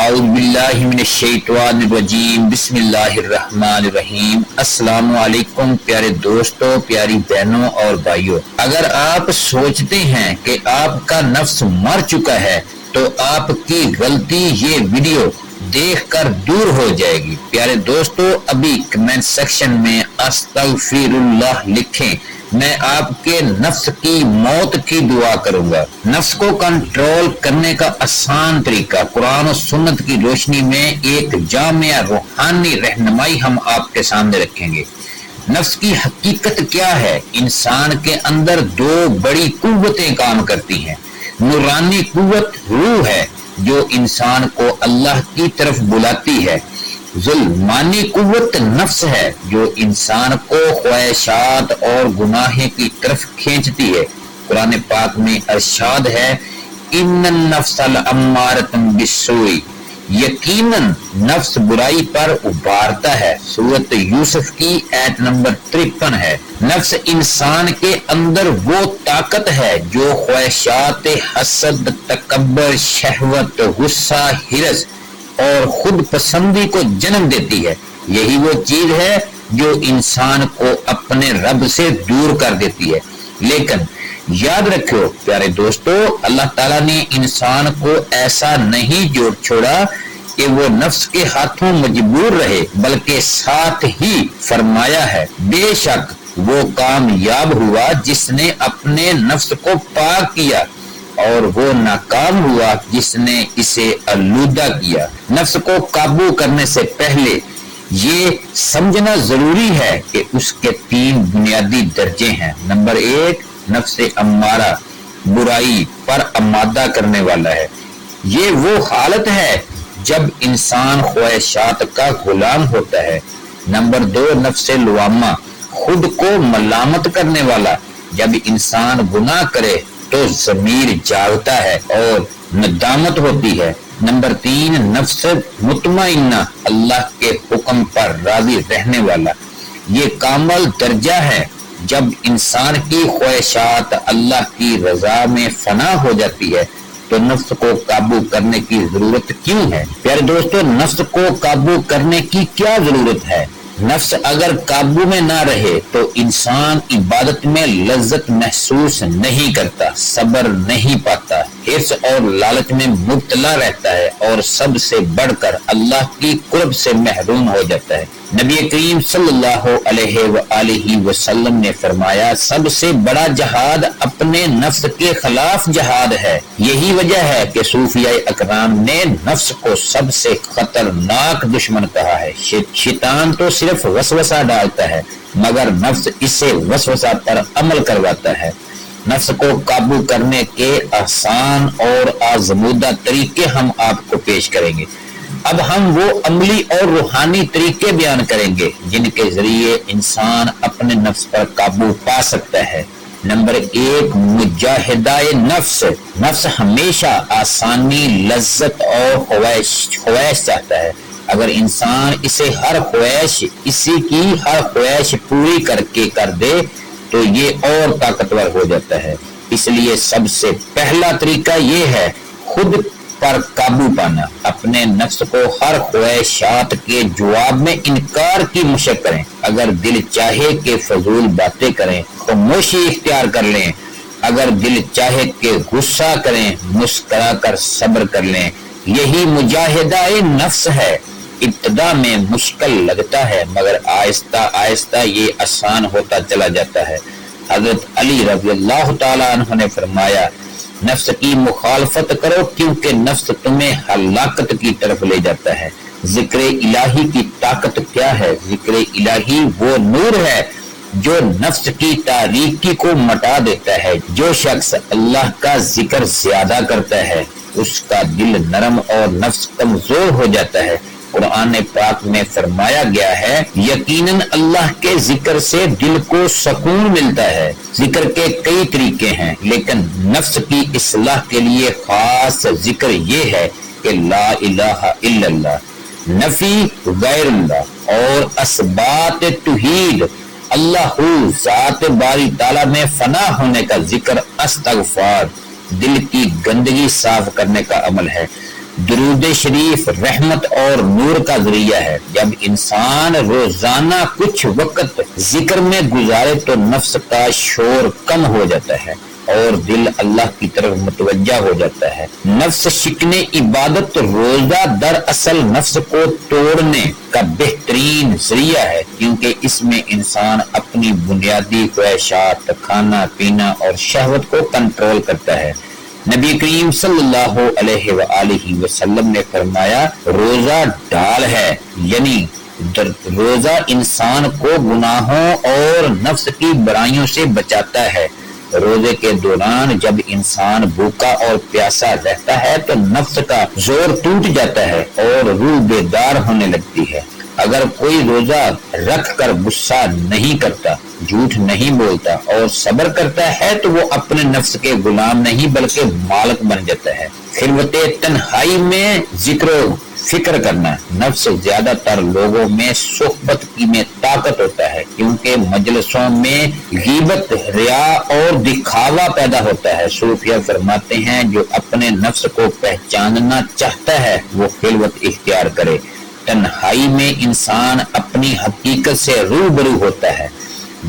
اعوذ باللہ من الشیطان الرجیم بسم اللہ الرحمن الرحیم۔ السلام علیکم پیارے دوستوں، پیاری بہنوں اور بھائیوں، اگر آپ سوچتے ہیں کہ آپ کا نفس مر چکا ہے تو آپ کی غلطی یہ ویڈیو دیکھ کر دور ہو جائے گی۔ پیارے دوستو، ابھی کمنٹ سیکشن میں استغفر اللہ لکھیں، میں آپ کے نفس کی موت کی دعا کروں گا۔ نفس کو کنٹرول کرنے کا آسان طریقہ قرآن و سنت کی روشنی میں ایک جامع روحانی رہنمائی ہم آپ کے سامنے رکھیں گے۔ نفس کی حقیقت کیا ہے؟ انسان کے اندر دو بڑی قوتیں کام کرتی ہیں۔ نورانی قوت روح ہے جو انسان کو اللہ کی طرف بلاتی ہے۔ ظلمانی قوت نفس ہے جو انسان کو خواہشات اور گناہ کی طرف کھینچتی ہے۔ قرآن پاک میں ارشاد ہے، ان النفس لامارۃ بالسوء، یقیناً نفس برائی پر ابھارتا ہے۔ سورۃ یوسف کی آیت نمبر 53 ہے۔ نفس انسان کے اندر وہ طاقت ہے جو خواہشات حسد، تکبر، شہوت، غصہ، حرص اور خود پسندی کو جنم دیتی ہے۔ یہی وہ چیز ہے جو انسان کو اپنے رب سے دور کر دیتی ہے۔ لیکن یاد رکھو پیارے دوستو، اللہ تعالیٰ نے انسان کو ایسا نہیں چھوڑا کہ وہ نفس کے ہاتھوں مجبور رہے، بلکہ ساتھ ہی فرمایا ہے، بے شک وہ کامیاب ہوا جس نے اپنے نفس کو پاک کیا، اور وہ ناکام ہوا جس نے اسے آلودہ کیا۔ نفس کو قابو کرنے سے پہلے یہ سمجھنا ضروری ہے کہ اس کے 3 بنیادی درجے ہیں۔ نمبر 1، نفس امارہ برائی پر آمادہ کرنے والا ہے۔ یہ وہ حالت ہے جب انسان خواہشات کا غلام ہوتا ہے۔ نمبر 2، نفس لوامہ خود کو ملامت کرنے والا، جب انسان گناہ کرے تو ضمیر جاگتا ہے اور ندامت ہوتی ہے۔ نمبر 3، نفس مطمئنہ اللہ کے حکم پر راضی رہنے والا۔ یہ کامل درجہ ہے جب انسان کی خواہشات اللہ کی رضا میں فنا ہو جاتی ہے تو نفس کو قابو کرنے کی ضرورت کیوں ہے؟ پیارے دوستو، نفس کو قابو کرنے کی کیا ضرورت ہے؟ نفس اگر قابو میں نہ رہے تو انسان عبادت میں لذت محسوس نہیں کرتا، صبر نہیں پاتا، حرص اور لالچ میں مبتلا رہتا ہے، اور سب سے بڑھ کر اللہ کی قرب سے محروم ہو جاتا ہے۔ نبی کریم صلی اللہ علیہ وآلہ وسلم نے فرمایا، سب سے بڑا جہاد اپنے نفس کے خلاف جہاد ہے۔ یہی وجہ ہے کہ صوفیاء اکرام نے نفس کو سب سے خطرناک دشمن کہا ہے۔ شیطان تو صرف وسوسہ ڈالتا ہے، مگر نفس اسے وسوسہ پر عمل کرواتا ہے۔ نفس کو قابو کرنے کے آسان اور آزمودہ طریقے ہم آپ کو پیش کریں گے۔ اب ہم وہ عملی اور روحانی طریقے بیان کریں گے جن کے ذریعے انسان اپنے نفس پر قابو پا سکتا ہے۔ نمبر 1، مجاہدہ نفس۔ نفس ہمیشہ آسانی، لذت اور خواہش چاہتا ہے۔ اگر انسان اسی کی ہر خواہش پوری کر دے تو یہ اور طاقتور ہو جاتا ہے۔ اس لیے سب سے پہلا طریقہ یہ ہے خود پر قابو پانا۔ اپنے نفس کو ہر خواہشات کے جواب میں انکار کی مشق کریں۔ اگر دل چاہے کہ فضول باتیں کریں، خاموشی اختیار کر لیں۔ اگر دل چاہے کہ غصہ کریں، مسکرا کر صبر کر لیں۔ یہی مجاہدہ نفس ہے۔ ابتدا میں مشکل لگتا ہے، مگر آہستہ آہستہ یہ آسان ہوتا چلا جاتا ہے۔ حضرت علی رضی اللہ تعالیٰ عنہ نے فرمایا، نفس کی مخالفت کرو کیونکہ نفس تمہیں ہلاکت کی طرف لے جاتا ہے۔ ذکر الہی کی طاقت کیا ہے؟ ذکر الہی وہ نور ہے جو نفس کی تاریکی کو مٹا دیتا ہے۔ جو شخص اللہ کا ذکر زیادہ کرتا ہے اس کا دل نرم اور نفس کمزور ہو جاتا ہے۔ قرآن پاک میں فرمایا گیا ہے، یقیناً اللہ کے ذکر سے دل کو سکون ملتا ہے۔ ذکر کے کئی طریقے ہیں، لیکن نفس کی اصلاح کے لیے خاص ذکر یہ ہے کہ لا الہ الا اللہ، نفی غیر اللہ اور اثبات توحید، اللہ ذات باری تعالیٰ میں فنا ہونے کا ذکر، استغفار، دل کی گندگی صاف کرنے کا عمل ہے۔ درود شریف رحمت اور نور کا ذریعہ ہے۔ جب انسان روزانہ کچھ وقت ذکر میں گزارے تو نفس کا شور کم ہو جاتا ہے اور دل اللہ کی طرف متوجہ ہو جاتا ہے۔ نفس شکنے عبادت روزہ دراصل نفس کو توڑنے کا بہترین ذریعہ ہے، کیونکہ اس میں انسان اپنی بنیادی خواہشات، کھانا پینا اور شہوت کو کنٹرول کرتا ہے۔ نبی کریم صلی اللہ علیہ وآلہ وسلم نے فرمایا، روزہ ڈال ہے، یعنی روزہ انسان کو گناہوں اور نفس کی برائیوں سے بچاتا ہے۔ روزے کے دوران جب انسان بھوکا اور پیاسا رہتا ہے تو نفس کا زور ٹوٹ جاتا ہے اور روح بیدار ہونے لگتی ہے۔ اگر کوئی روزہ رکھ کر غصہ نہیں کرتا، جھوٹ نہیں بولتا اور صبر کرتا ہے تو وہ اپنے نفس کے غلام نہیں بلکہ مالک بن جاتا ہے۔ خلوت تنہائی میں ذکر و فکر کرنا۔ نفس زیادہ تر لوگوں میں صحبت کی میں طاقت ہوتا ہے، کیونکہ مجلسوں میں غیبت، ریا اور دکھاوا پیدا ہوتا ہے۔ صوفیہ فرماتے ہیں، جو اپنے نفس کو پہچاننا چاہتا ہے وہ خلوت اختیار کرے۔ تنہائی میں انسان اپنی حقیقت سے روبرو ہوتا ہے،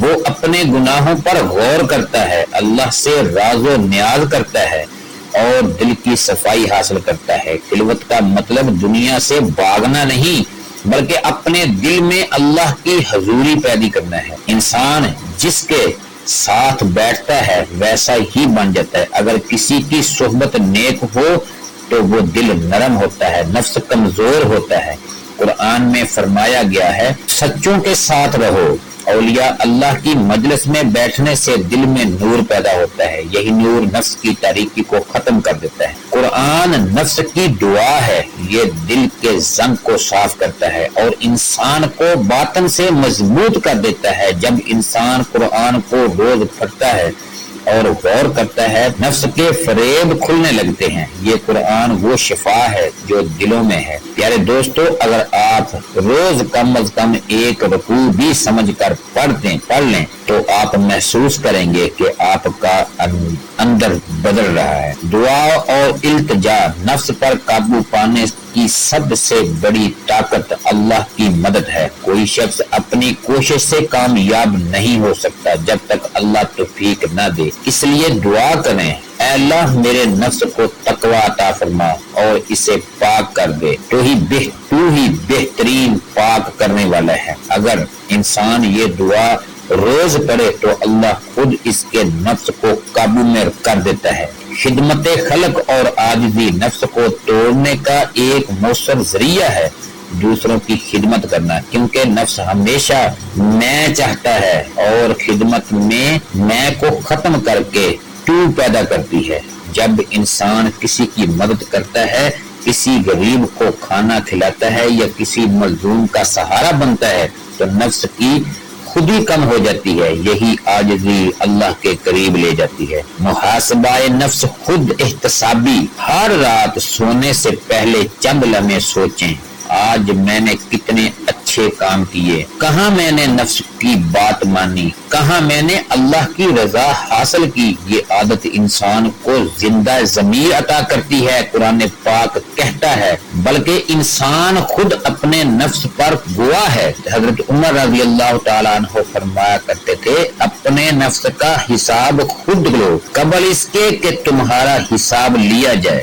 وہ اپنے گناہوں پر غور کرتا ہے، اللہ سے راز و نیاز کرتا ہے اور دل کی صفائی حاصل کرتا ہے۔ خلوت کا مطلب دنیا سے بھاگنا نہیں بلکہ اپنے دل میں اللہ کی حضوری پیدا کرنا ہے۔ انسان جس کے ساتھ بیٹھتا ہے ویسا ہی بن جاتا ہے۔ اگر کسی کی صحبت نیک ہو تو وہ دل نرم ہوتا ہے، نفس کمزور ہوتا ہے۔ قرآن میں فرمایا گیا ہے، سچوں کے ساتھ رہو۔ اولیاء اللہ کی مجلس میں بیٹھنے سے دل میں نور پیدا ہوتا ہے، یہی نور نفس کی تاریکی کو ختم کر دیتا ہے۔ قرآن نفس کی دعا ہے، یہ دل کے زنگ کو صاف کرتا ہے اور انسان کو باطن سے مضبوط کر دیتا ہے۔ جب انسان قرآن کو روز پڑھتا ہے اور غور کرتا ہے، نفس کے فریب کھلنے لگتے ہیں۔ یہ قرآن وہ شفا ہے جو دلوں میں ہے۔ پیارے دوستو، اگر آپ روز کم از کم ایک رکوع بھی سمجھ کر پڑھ لیں تو آپ محسوس کریں گے کہ آپ کا اندر بدل رہا ہے۔ دعا اور التجا نفس پر قابو پانے کی سب سے بڑی طاقت اللہ کی مدد ہے۔ کوئی شخص اپنی کوشش سے کامیاب نہیں ہو سکتا جب تک اللہ توفیق نہ دے۔ اس لیے دعا کریں، اے اللہ میرے نفس کو تقوی عطا فرما اور اسے پاک کر دے، تو ہی بہترین پاک کرنے والا ہے۔ اگر انسان یہ دعا روز پڑھے تو اللہ خود اس کے نفس کو قابو میں کر دیتا ہے۔ خدمت خلق اور عاجزی نفس کو توڑنے کا ایک مؤثر ذریعہ ہے۔ دوسروں کی خدمت کرنا، کیونکہ نفس ہمیشہ میں چاہتا ہے اور خدمت میں میں کو ختم کر کے تو پیدا کرتی ہے۔ جب انسان کسی کی مدد کرتا ہے، کسی غریب کو کھانا کھلاتا ہے یا کسی مظلوم کا سہارا بنتا ہے تو نفس کی خود ہی کم ہو جاتی ہے۔ یہی عاجزی اللہ کے قریب لے جاتی ہے۔ محاسبہ نفس خود احتسابی، ہر رات سونے سے پہلے چند لمحے سوچیں، آج میں نے کتنے اچھے کام کیے، کہاں میں نے نفس کی بات مانی، کہاں میں نے اللہ کی رضا حاصل کی۔ یہ عادت انسان کو زندہ ضمیر عطا کرتی ہے۔ قرآن پاک کہتا ہے، بلکہ انسان خود اپنے نفس پر گواہ ہے۔ حضرت عمر رضی اللہ تعالیٰ عنہ فرمایا کرتے تھے، اپنے نفس کا حساب خود لو قبل اس کے کہ تمہارا حساب لیا جائے۔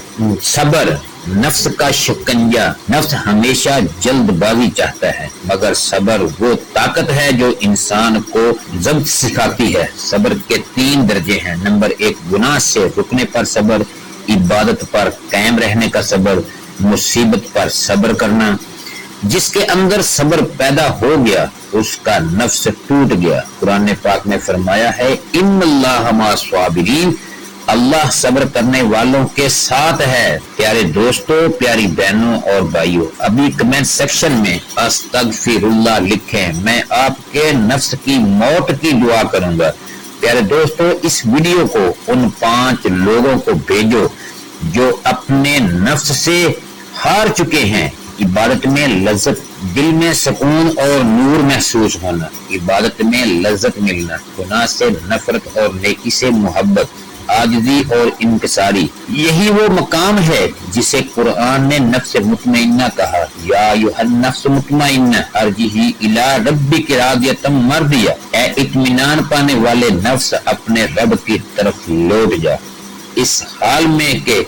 صبر نفس کا شکنجہ، نفس ہمیشہ جلد بازی چاہتا ہے، مگر صبر وہ طاقت ہے جو انسان کو ضبط سکھاتی ہے۔ صبر کے 3 درجے ہیں۔ نمبر 1، گناہ سے رکنے پر صبر، عبادت پر قائم رہنے کا صبر، مصیبت پر صبر کرنا۔ جس کے اندر صبر پیدا ہو گیا اس کا نفس ٹوٹ گیا۔ قرآن پاک میں فرمایا ہے، ان اللہ مع الصابرین، اللہ صبر کرنے والوں کے ساتھ ہے۔ پیارے دوستو، پیاری بہنوں اور بھائیوں، ابھی کمنٹ سیکشن میں استغفر اللہ لکھیں، میں آپ کے نفس کی موت کی دعا کروں گا۔ پیارے دوستو، اس ویڈیو کو ان 5 لوگوں کو بھیجو جو اپنے نفس سے ہار چکے ہیں۔ عبادت میں لذت، دل میں سکون اور نور محسوس ہونا، عبادت میں لذت ملنا، گناہ سے نفرت اور نیکی سے محبت، عاجزی اور انکساری۔ یہی وہ مقام ہے جسے قرآن نے نفس مطمئنہ کہا، یا ایھا النفس مطمئنہ ارجعی الی ربک راضیۃ مرضیہ، اے اطمینان پانے والے نفس اپنے رب کی طرف لوٹ جا، اس حال میں کہ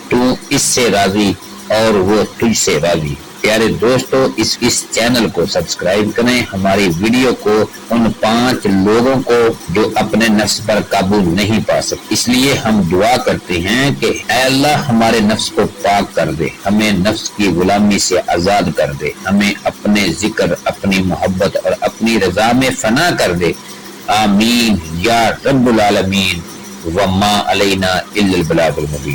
تو اس سے راضی اور وہ تجھ سے راضی۔ پیارے دوستو، اس چینل کو سبسکرائب کریں، ہماری ویڈیو کو ان 5 لوگوں کو جو اپنے نفس پر قابو نہیں پا سکتے۔ اس لیے ہم دعا کرتے ہیں کہ اے اللہ ہمارے نفس کو پاک کر دے، ہمیں نفس کی غلامی سے آزاد کر دے، ہمیں اپنے ذکر، اپنی محبت اور اپنی رضا میں فنا کر دے۔ آمین یا رب العالمین، وما علینا الا البلاغ المبین۔